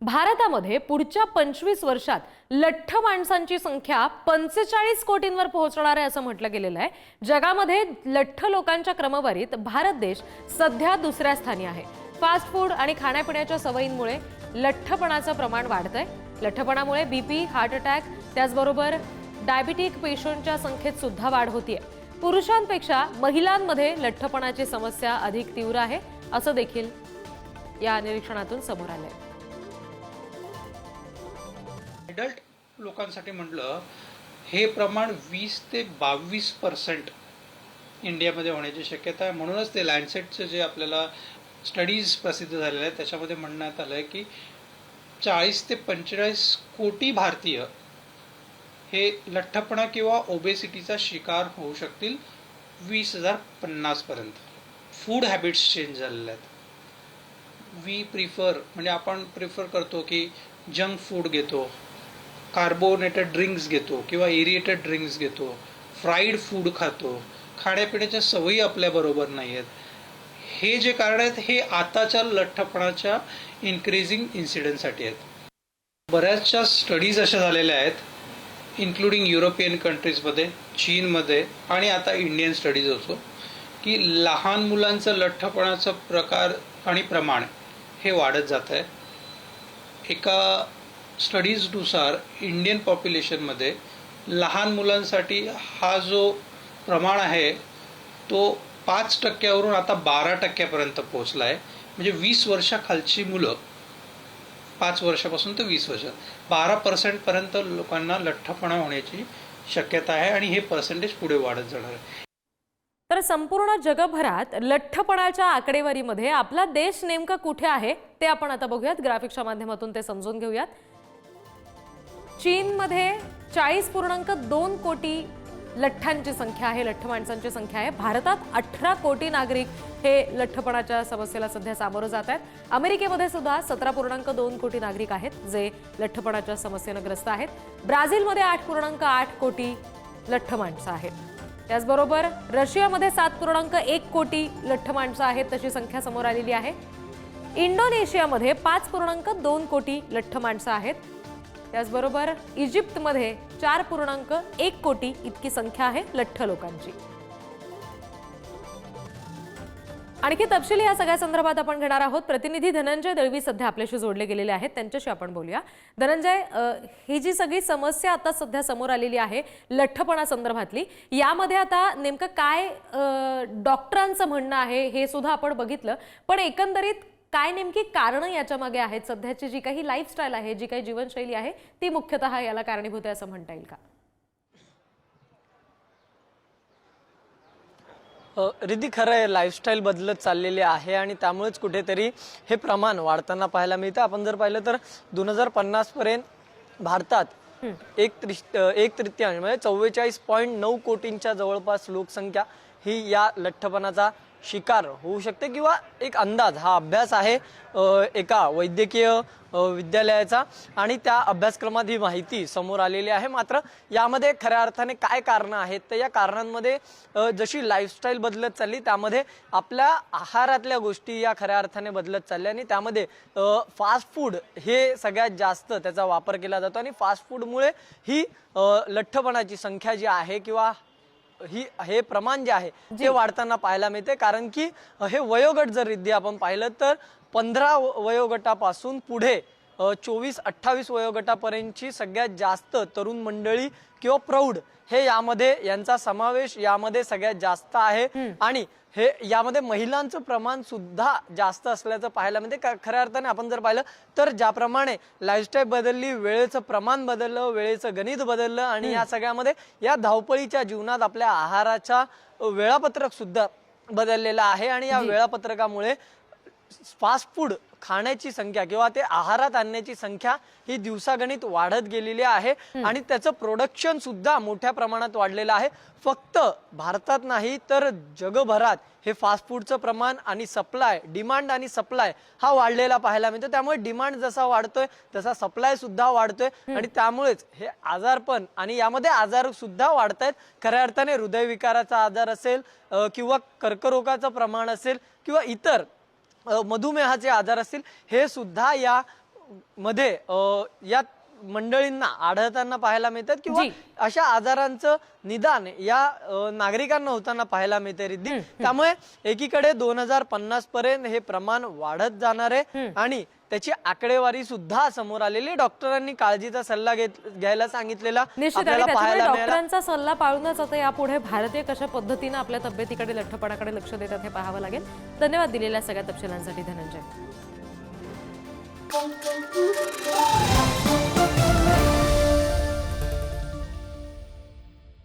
भारतामध्ये पुढच्या 25 वर्षात लठ्ठ माणसांची संख्या 45 कोटींवर पोहोचणार आहे असं म्हटलं गेलेलं आहे। जगामध्ये लठ्ठ लोकांच्या क्रमवारीत भारत देश सध्या दुसऱ्या स्थानी आहे। फास्ट फूड आणि खाण्यापिण्याच्या सवयींमुळे लठ्ठपणाचं प्रमाण वाढतंय। लठ्ठपणामुळे बीपी, हार्ट अटॅक, त्याचबरोबर डायबिटिक पेशंटच्या संख्येत सुद्धा वाढ होतीये। पुरुषांपेक्षा महिलांमध्ये लठ्ठपणाची समस्या अधिक तीव्र आहे असं देखील या निरीक्षणातून समोर आलंय। ॲडल्ट लोकांसाठी म्हटलं हे प्रमाण 20 ते 22% इंडियामध्ये होण्याची शक्यता आहे। म्हणूनच ते लँडसेटचे जे आपल्याला स्टडीज प्रसिद्ध झालेले आहेत त्याच्यामध्ये म्हणण्यात आलं आहे की 40 ते 45 कोटी भारतीय हे लठ्ठपणा किंवा ओबेसिटीचा शिकार होऊ शकतील 2050 पर्यंत। फूड हॅबिट्स चेंज झालेले आहेत। म्हणजे आपण प्रिफर करतो की जंक फूड घेतो, कार्बोनेटेड ड्रिंक्स घेतो किंवा एरिएटेड ड्रिंक्स घेतो, फ्राईड फूड खातो, खाण्यापिण्याच्या सवयी आपल्याबरोबर नाही आहेत। हे जे कारण आहेत हे आताच्या लठ्ठपणाच्या इन्क्रीजिंग इन्सिडेंटसाठी आहेत। बऱ्याचशा स्टडीज अशा झालेल्या आहेत इन्क्लुडिंग युरोपियन कंट्रीजमध्ये, चीनमध्ये आणि आता इंडियन स्टडीज असो की लहान मुलांचं लठ्ठपणाचं प्रकार आणि प्रमाण हे वाढत जात आहे। एका स्टडीजनुसार इंडियन पॉप्युलेशनमध्ये लहान मुलांसाठी हा जो प्रमाण आहे तो 5% आता 12% पोहोचला आहे। म्हणजे 20 वर्षाखालची मुलं, 5 वर्षापासून ते 20 वर्ष, 12% लोकांना लठ्ठपणा होण्याची शक्यता आहे आणि हे पर्सेंटेज पुढे वाढत जाणार आहे। तर संपूर्ण जगभरात लठ्ठपणाच्या आकडेवारीमध्ये आपला देश नेमका कुठे आहे ते आपण आता बघूयात। ग्राफिक्सच्या माध्यमातून ते समजून घेऊयात। चीनमध्ये 40.2 कोटी लठ्ठांची संख्या आहे, लठ्ठ माणसांची संख्या आहे। भारतात 18 कोटी नागरिक हे लठ्ठपणाच्या समस्येला सध्या सामोरं जात आहेत। अमेरिकेमध्ये सुद्धा 17.2 कोटी नागरिक आहेत जे लठ्ठपणाच्या समस्येने ग्रस्त आहेत। ब्राझीलमध्ये 8.8 कोटी लठ्ठ माणसं आहेत। त्याचबरोबर रशियामध्ये 7.1 कोटी लठ्ठ माणसं आहेत, तशी संख्या समोर आलेली आहे। इंडोनेशियामध्ये 5.2 कोटी लठ्ठ माणसं आहेत। त्याचबरोबर इजिप्तमध्ये 4.1 कोटी इतकी संख्या आहे लठ्ठ लोकांची। आणखी तपशील या सगळ्या संदर्भात आपण घेणार आहोत। प्रतिनिधी धनंजय दळवी सध्या आपल्याशी जोडले गेलेले आहेत, त्यांच्याशी आपण बोलूया। धनंजय, ही जी सगळी समस्या आता सध्या समोर आलेली आहे लठ्ठपणा संदर्भातली, यामध्ये आता नेमकं काय डॉक्टरांचं म्हणणं आहे हे सुद्धा आपण बघितलं, पण एकंदरीत काय नेमकी कारणं याच्या मागे आहेत? सध्याची जी काही लाईफस्टाईल आहे, जी काही जीवनशैली आहे ती मुख्यतः याला कारणीभूत आहे असं म्हणता येईल का? रिद्धी, खरं आहे, लाईफस्टाईल बदलत चाललेली आहे आणि त्यामुळेच कुठेतरी हे प्रमाण वाढताना पाहायला मिळतं। आपण जर पाहिलं तर 2050 पर्यंत भारतात एक तृतीयांश म्हणजे 44.9 कोटींच्या जवळपास लोकसंख्या ही या लठ्ठपणाचा शिकार होऊ शकते किंवा एक अंदाज, हा अभ्यास आहे एका वैद्यकीय विद्यालयाचा आणि त्या अभ्यासक्रमात ही माहिती समोर आलेली आहे। मात्र यामध्ये खऱ्या अर्थाने काय कारणं आहेत तर या कारणांमध्ये जशी लाईफस्टाईल बदलत चालली त्यामध्ये आपल्या आहारातल्या गोष्टी या खऱ्या अर्थाने बदलत चालल्या आणि त्यामध्ये फास्ट फूड हे सगळ्यात जास्त त्याचा वापर केला जातो आणि फास्ट फूडमुळे ही लठ्ठपणाची संख्या जी आहे किंवा हे प्रमाण जे आहे ते वाढताना पाहायला मिळते। कारण की हे वयोगट जर रिद्धी आपण पाहिलं तर 15 वयोगटापासून पुढे 24-28 वयोगटापर्यंतची सगळ्यात जास्त तरुण मंडळी किंवा प्रौढ हे यांचा समावेश यामध्ये सगळ्यात जास्त आहे आणि हे यामध्ये महिलांचं प्रमाण सुद्धा जास्त असल्याचं पाहायला मिळते। खऱ्या अर्थाने आपण जर पाहिलं तर ज्याप्रमाणे लाईफस्टाईल बदलली, वेळेचं प्रमाण बदललं, वेळेचं गणित बदललं आणि या सगळ्यामध्ये या धावपळीच्या जीवनात आपल्या आहाराचा वेळापत्रक सुद्धा बदललेलं आहे आणि या वेळापत्रकामुळे फास्ट फूड खाण्याची संख्या किंवा ते आहारात आणण्याची संख्या ही दिवसागणिक वाढत गेलेली आहे आणि त्याचं प्रोडक्शन सुद्धा मोठ्या प्रमाणात वाढलेलं आहे। फक्त भारतात नाही तर जगभरात हे फास्ट फूडचं प्रमाण आणि सप्लाय, डिमांड आणि सप्लाय हा वाढलेला पाहायला मिळतो। त्यामुळे डिमांड जसा वाढतोय तसा सप्लाय सुद्धा वाढतोय आणि त्यामुळेच हे आजारपण आणि यामध्ये आजार सुद्धा वाढतायत। खऱ्या अर्थाने हृदयविकाराचा आजार असेल किंवा कर्करोगाचं प्रमाण असेल किंवा इतर मधुमेहाचे आजार असतील हे सुद्धा या मध्ये या मंडळींना आढळताना पाहायला मिळतात किंवा जी. अशा आजारांचं निदान या नागरिकांना होताना पाहायला मिळते रिद्धी. त्यामुळे एकीकडे 2050 पर्यंत हे प्रमाण वाढत जाणार आहे आणि त्याची आकडेवारी सुद्धा समोर आलेली. डॉक्टरांनी काळजीचा सल्ला घ्यायला सांगितलेला निश्चित आणि आपल्याला त्याच्यामुळे पाहायला मिळाला. डॉक्टरांचा सल्ला पाळूनच आता यापुढे भारतीय कशा पद्धतीने आपल्या तब्येतीकडे लठ्ठपणाकडे लक्ष देतात हे पाहावं लागेल. धन्यवाद दिलेल्या सगळ्या तपशिलांसाठी धनंजय.